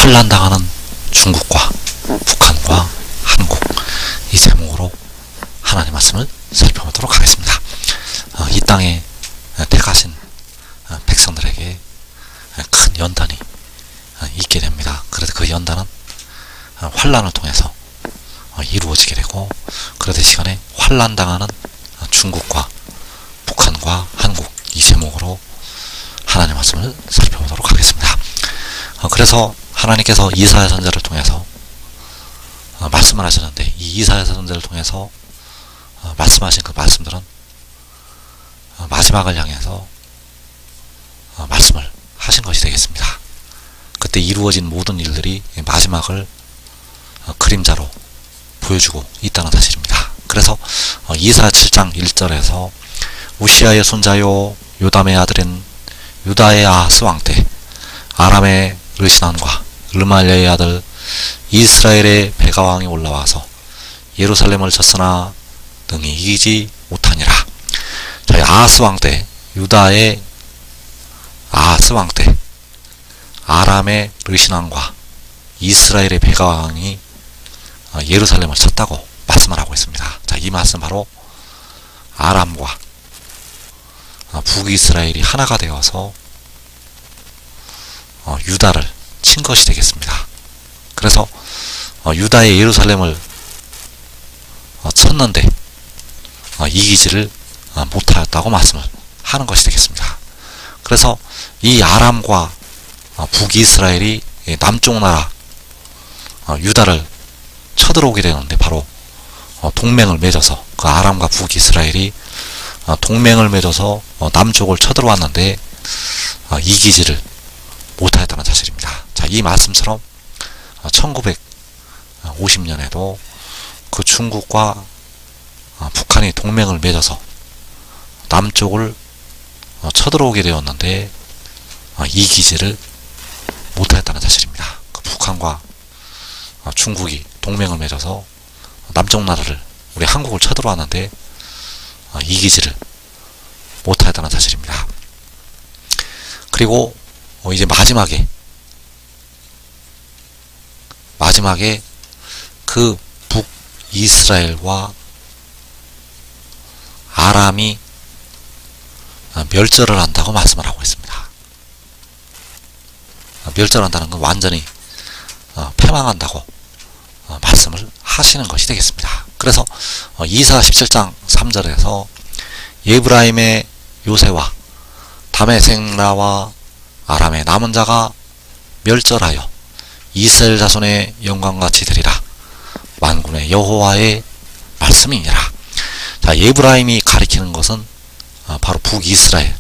환란당하는 중국과 북한과 한국, 이 제목으로 하나님 말씀을 살펴보도록 하겠습니다. 이 땅에 택하신 백성들에게 큰 연단이 있게 됩니다. 그래서 그 연단은 환란을 통해서 이루어지게 되고, 그러던 시간에 환란당하는 중국과 북한과 한국, 이 제목으로 하나님 말씀을 살펴보도록 하겠습니다. 그래서 하나님께서 이사야 선지자를 통해서 말씀을 하셨는데, 이 이사야 선지자를 통해서 말씀하신 그 말씀들은 마지막을 향해서 말씀을 하신 것이 되겠습니다. 그때 이루어진 모든 일들이 마지막을 그림자로 보여주고 있다는 사실입니다. 그래서 이사야 7장 1절에서 우시아의 손자요 요담의 아들인 유다의 아하스 왕 때 아람의 르시난과 르말리아의 아들 이스라엘의 베가 왕이 올라와서 예루살렘을 쳤으나 능히 이기지 못하니라. 저희 아하스 왕 때, 유다의 아하스 왕 때 아람의 르시난과 이스라엘의 베가 왕이 예루살렘을 쳤다고 말씀을 하고 있습니다. 자, 이 말씀 바로 아람과 북이스라엘이 하나가 되어서 유다를 친 것이 되겠습니다. 그래서 유다의 예루살렘을 쳤는데 이기지를 못하였다고 말씀을 하는 것이 되겠습니다. 그래서 이 아람과 북이스라엘이 남쪽 나라 유다를 쳐들어오게 되는데, 바로 동맹을 맺어서, 그 아람과 북이스라엘이 동맹을 맺어서 남쪽을 쳐들어왔는데 이기지를 못하였다는 사실입니다. 자, 이 말씀처럼 1950년에도 그 중국과 북한이 동맹을 맺어서 남쪽을 쳐들어오게 되었는데 이기지를 못하였다는 사실입니다. 그 북한과 중국이 동맹을 맺어서 남쪽 나라를, 우리 한국을 쳐들어왔는데 이기지를 못하였다는 사실입니다. 그리고 이제 마지막에 그 북이스라엘과 아람이 멸절을 한다고 말씀을 하고 있습니다. 멸절한다는 건 완전히 패망한다고 말씀을 하시는 것이 되겠습니다. 그래서 이사 17장 3절에서 에브라임의 요새와 다메섹라와 아람의 남은 자가 멸절하여 이스라엘 자손의 영광같이 되리라. 만군의 여호와의 말씀이니라. 자, 에브라임이 가리키는 것은 바로 북이스라엘,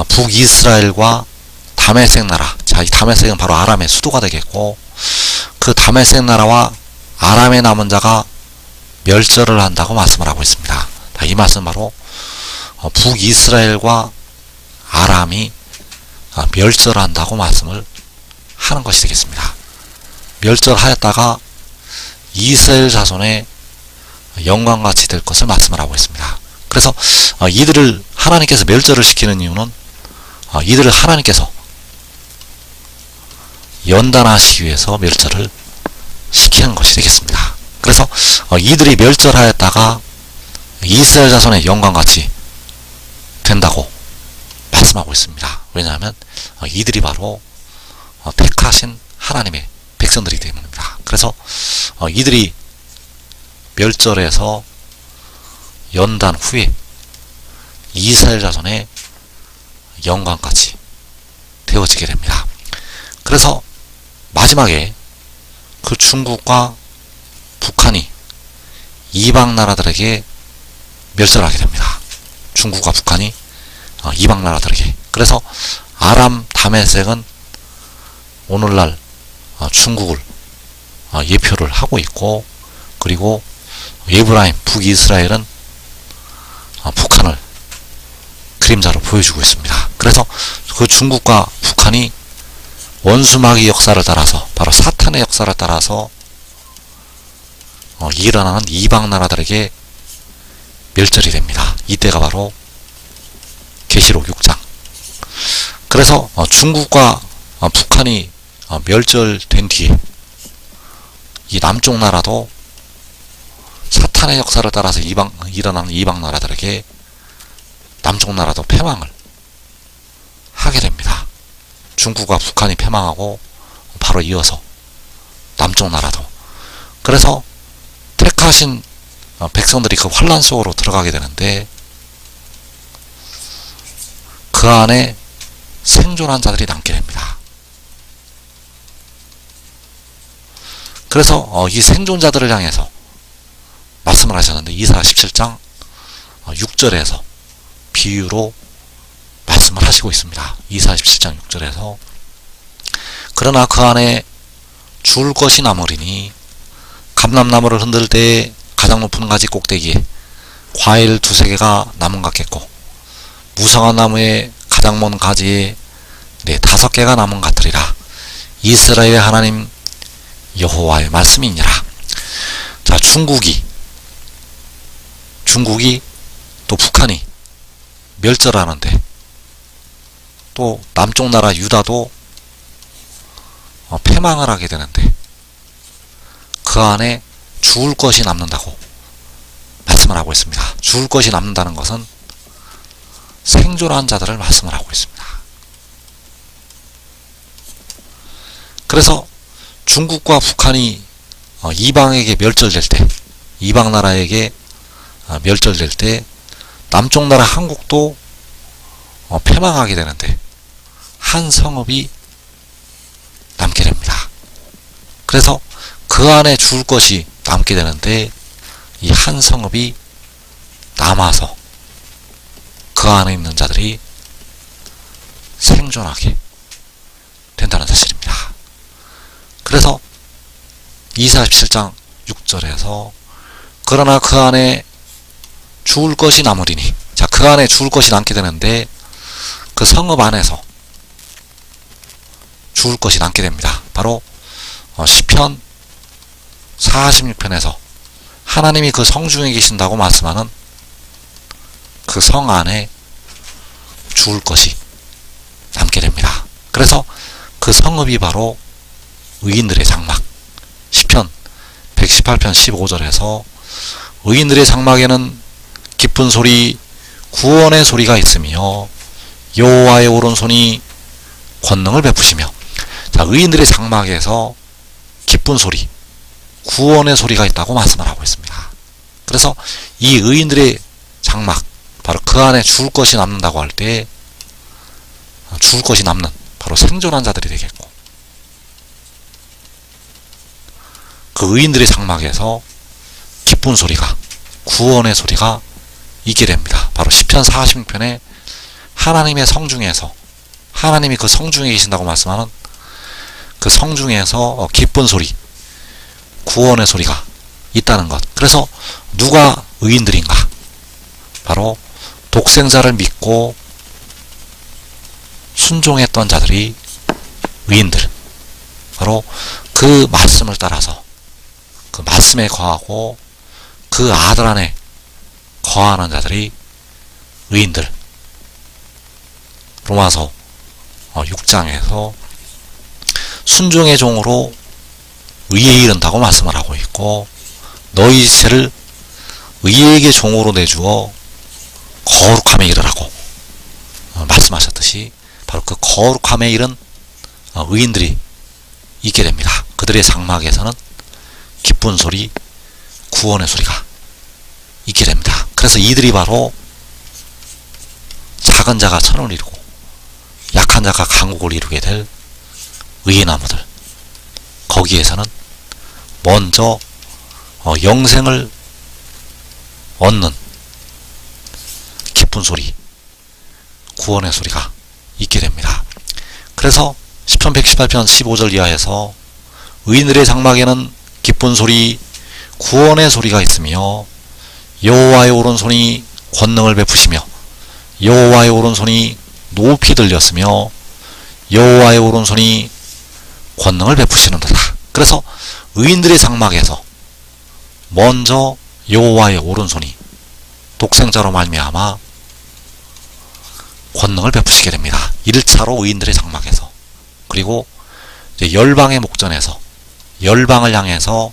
북이스라엘과 다메섹 나라. 자, 이 다메섹은 바로 아람의 수도가 되겠고, 그 다메섹 나라와 아람의 남은 자가 멸절을 한다고 말씀을 하고 있습니다. 자, 이 말씀 바로 북이스라엘과 아람이 멸절한다고 말씀을 하는 것이 되겠습니다. 멸절하였다가 이스라엘 자손의 영광같이 될 것을 말씀을 하고 있습니다. 그래서 이들을 하나님께서 멸절을 시키는 이유는 이들을 하나님께서 연단하시기 위해서 멸절을 시키는 것이 되겠습니다. 그래서 이들이 멸절하였다가 이스라엘 자손의 영광같이 된다고 말씀하고 있습니다. 왜냐하면 이들이 바로 택하신 하나님의 백성들이기 때문입니다. 그래서 이들이 멸절해서 연단 후에 이스라엘 자손의 영광까지 되어지게 됩니다. 그래서 마지막에 그 중국과 북한이 이방 나라들에게 멸절하게 됩니다. 중국과 북한이 이방 나라들에게. 그래서 아람 다메섹은 오늘날 중국을 예표를 하고 있고, 그리고 에브라임 북이스라엘은 북한을 그림자로 보여주고 있습니다. 그래서 그 중국과 북한이 원수마귀 역사를 따라서, 바로 사탄의 역사를 따라서 일어나는 이방 나라들에게 멸절이 됩니다. 이때가 바로 계시록 6장 그래서 중국과 북한이 멸절된 뒤에 이 남쪽 나라도 사탄의 역사를 따라서 일어나는 이방 나라들에게 남쪽 나라도 패망을 하게 됩니다. 중국과 북한이 패망하고 바로 이어서 남쪽 나라도. 그래서 택하신 백성들이 그 환란 속으로 들어가게 되는데 그 안에 생존한 자들이 남게 됩니다. 그래서 이 생존자들을 향해서 말씀을 하셨는데 이사야 17장 6절에서 비유로 말씀을 하시고 있습니다. 이사야 17장 6절에서 그러나 그 안에 죽을 것이 남으리니 감람나무를 흔들 때에 가장 높은 가지 꼭대기에 과일 2-3개가 남은 것 같겠고 무성한 나무에 가장 먼 가지에 5개가 남은 것 같으리라. 이스라엘의 하나님 여호와의 말씀이니라. 자, 중국이 또 북한이 멸절하는데 또 남쪽 나라 유다도 패망을 하게 되는데 그 안에 죽을 것이 남는다고 말씀을 하고 있습니다. 죽을 것이 남는다는 것은 생존한 자들을 말씀을 하고 있습니다. 그래서 중국과 북한이 이방에게 멸절될 때, 이방 나라에게 멸절될 때 남쪽 나라 한국도 패망하게 되는데 한 성읍이 남게 됩니다. 그래서 그 안에 죽을 것이 남게 되는데 이 한 성읍이 남아서 그 안에 있는 자들이 생존하게 된다는 사실입니다. 그래서 이사야 17장 6절에서 그러나 그 안에 죽을 것이 남으리니, 자, 그 안에 죽을 것이 남게 되는데 그 성읍 안에서 죽을 것이 남게 됩니다. 바로 시편 46편에서 하나님이 그 성중에 계신다고 말씀하는 그 성 안에 죽을 것이 남게 됩니다. 그래서 그 성읍이 바로 의인들의 장막, 시편 118편 15절에서 의인들의 장막에는 기쁜 소리, 구원의 소리가 있으며 여호와의 오른손이 권능을 베푸시며, 자, 의인들의 장막에서 기쁜 소리, 구원의 소리가 있다고 말씀을 하고 있습니다. 그래서 이 의인들의 장막, 바로 그 안에 죽을 것이 남는다고 할 때 죽을 것이 남는 바로 생존한 자들이 되겠고, 그 의인들의 장막에서 기쁜 소리가, 구원의 소리가 있게 됩니다. 바로 시편 46편에 하나님의 성중에서, 하나님이 그 성중에 계신다고 말씀하는 그 성중에서 기쁜 소리, 구원의 소리가 있다는 것. 그래서 누가 의인들인가? 바로 독생자를 믿고 순종했던 자들이 의인들. 바로 그 말씀을 따라서 그 말씀에 거하고 그 아들 안에 거하는 자들이 의인들. 로마서 6장에서 순종의 종으로 의에 이른다고 말씀을 하고 있고, 너희 지체를 의에게 종으로 내주어 거룩함에 이르라고 말씀하셨듯이 바로 그 거룩함에 이른 의인들이 있게 됩니다. 그들의 장막에서는 기쁜 소리, 구원의 소리가 있게 됩니다. 그래서 이들이 바로 작은 자가 천을 이루고 약한 자가 강국을 이루게 될 의의 나무들. 거기에서는 먼저 영생을 얻는 기쁜 소리, 구원의 소리가 있게 됩니다. 그래서 시편 118편 15절 이하에서 의인들의 장막에는 기쁜 소리, 구원의 소리가 있으며 여호와의 오른손이 권능을 베푸시며 여호와의 오른손이 높이 들렸으며 여호와의 오른손이 권능을 베푸시는도다. 그래서 의인들의 장막에서 먼저 여호와의 오른손이 독생자로 말미암아 권능을 베푸시게 됩니다. 1차로 의인들의 장막에서, 그리고 이제 열방의 목전에서 열방을 향해서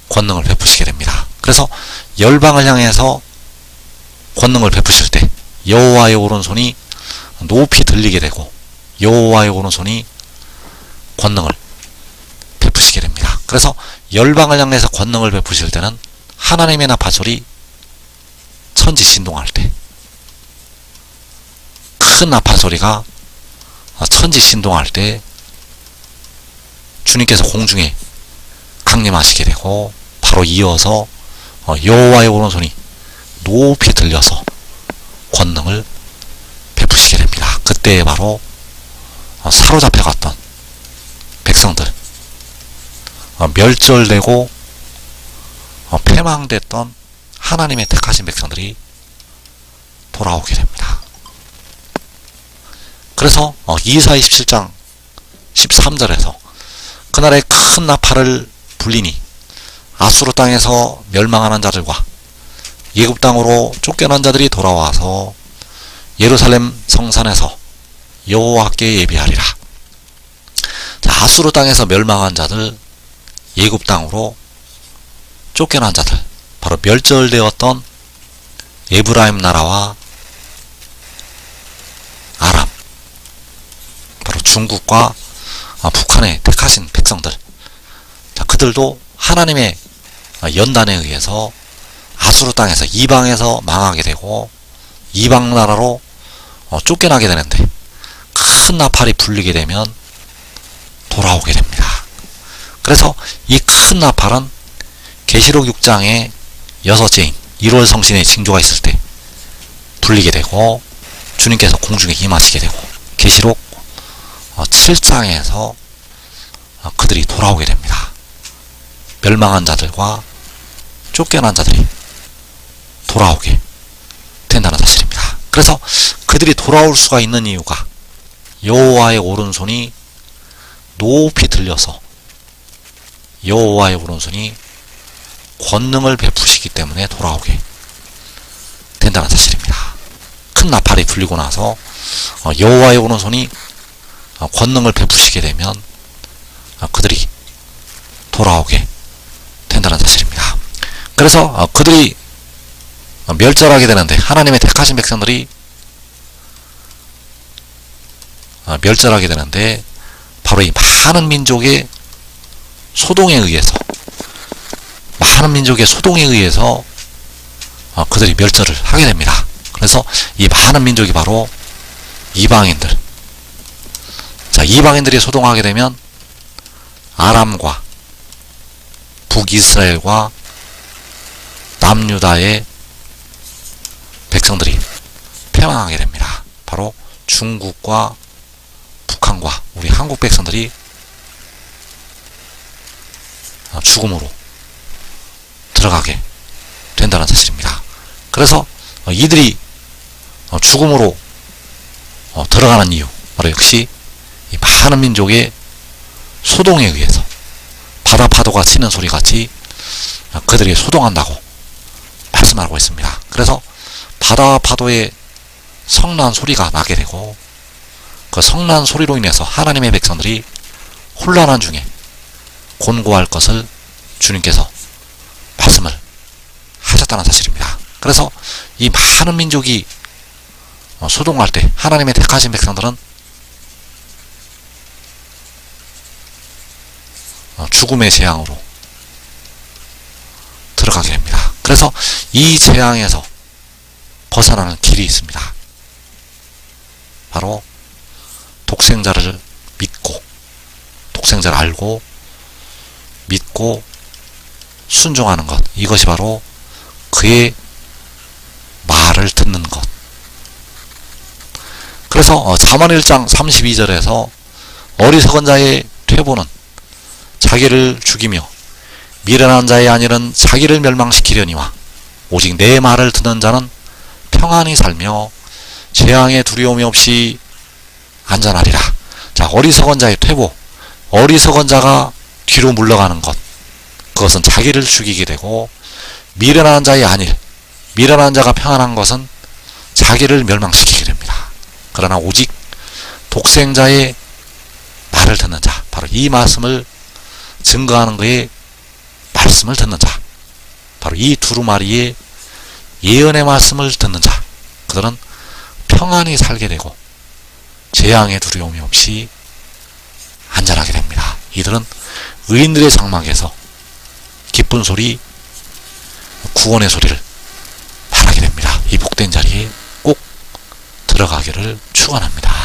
권능을 베푸시게 됩니다. 그래서 열방을 향해서 권능을 베푸실 때 여호와의 오른손이 높이 들리게 되고 여호와의 오른손이 권능을 베푸시게 됩니다. 그래서 열방을 향해서 권능을 베푸실 때는 하나님의 나팔소리, 천지 진동할 때, 큰 나팔소리가 천지 진동할 때 주님께서 공중에 강림하시게 되고, 바로 이어서 여호와의 오른손이 높이 들려서 권능을 베푸시게 됩니다. 그때에 바로 사로잡혀갔던 백성들, 멸절되고 패망됐던 하나님의 택하신 백성들이 돌아오게 됩니다. 그래서 이사 27장 13절에서 그날에 큰 나팔을 불리니 아수르 땅에서 멸망하는 자들과 예굽 땅으로 쫓겨난 자들이 돌아와서 예루살렘 성산에서 여호와께 예배하리라. 자, 아수르 땅에서 멸망한 자들, 예굽 땅으로 쫓겨난 자들, 바로 멸절되었던 에브라임 나라와 아람, 바로 중국과 북한의 택하신 백성들, 자, 그들도 하나님의 연단에 의해서 아수르 땅에서, 이방에서 망하게 되고 이방 나라로 쫓겨나게 되는데, 큰 나팔이 불리게 되면 돌아오게 됩니다. 그래서 이 큰 나팔은 계시록 6장에 6제인 1월 성신의 징조가 있을 때 불리게 되고, 주님께서 공중에 임하시게 되고, 계시록 7장에서 그들이 돌아오게 됩니다. 멸망한 자들과 쫓겨난 자들이 돌아오게 된다는 사실입니다. 그래서 그들이 돌아올 수가 있는 이유가 여호와의 오른손이 높이 들려서 여호와의 오른손이 권능을 베푸시기 때문에 돌아오게 된다는 사실입니다. 큰 나팔이 불리고 나서 여호와의 오른손이 권능을 베푸시게 되면 그들이 돌아오게 된다는 사실입니다. 그래서 그들이 멸절하게 되는데, 하나님의 택하신 백성들이 멸절하게 되는데, 바로 이 많은 민족의 소동에 의해서, 그들이 멸절을 하게 됩니다. 그래서 이 많은 민족이 바로 이방인들. 자, 이방인들이 소동하게 되면 아람과 북이스라엘과 남유다의 백성들이 패망하게 됩니다. 바로 중국과 북한과 우리 한국 백성들이 죽음으로 들어가게 된다는 사실입니다. 그래서 이들이 죽음으로 들어가는 이유, 바로 역시 이 많은 민족의 소동에 의해서, 바다 파도가 치는 소리 같이 그들이 소동한다고 말씀하고 있습니다. 그래서 바다 파도의 성난 소리가 나게 되고, 그 성난 소리로 인해서 하나님의 백성들이 혼란한 중에 곤고할 것을 주님께서 말씀을 하셨다는 사실입니다. 그래서 이 많은 민족이 소동할 때 하나님의 택하신 백성들은 죽음의 재앙으로 들어가게 됩니다. 그래서 이 재앙에서 벗어나는 길이 있습니다. 바로 독생자를 믿고, 독생자를 알고 믿고 순종하는 것, 이것이 바로 그의 말을 듣는 것. 그래서 잠언 1장 32절에서 어리석은 자의 퇴보는 자기를 죽이며 미련한 자의 안일은 자기를 멸망시키려니와 오직 내 말을 듣는 자는 평안히 살며 재앙의 두려움이 없이 안전하리라. 자, 어리석은 자의 퇴보, 어리석은 자가 뒤로 물러가는 것, 그것은 자기를 죽이게 되고, 미련한 자의 안일, 미련한 자가 평안한 것은 자기를 멸망시키게 됩니다. 그러나 오직 독생자의 말을 듣는 자, 바로 이 말씀을 증거하는 그의 말씀을 듣는 자, 바로 이 두루마리의 예언의 말씀을 듣는 자, 그들은 평안히 살게 되고 재앙의 두려움이 없이 안전하게 됩니다. 이들은 의인들의 장막에서 기쁜 소리, 구원의 소리를 말하게 됩니다. 이 복된 자리에 꼭 들어가기를 축원합니다.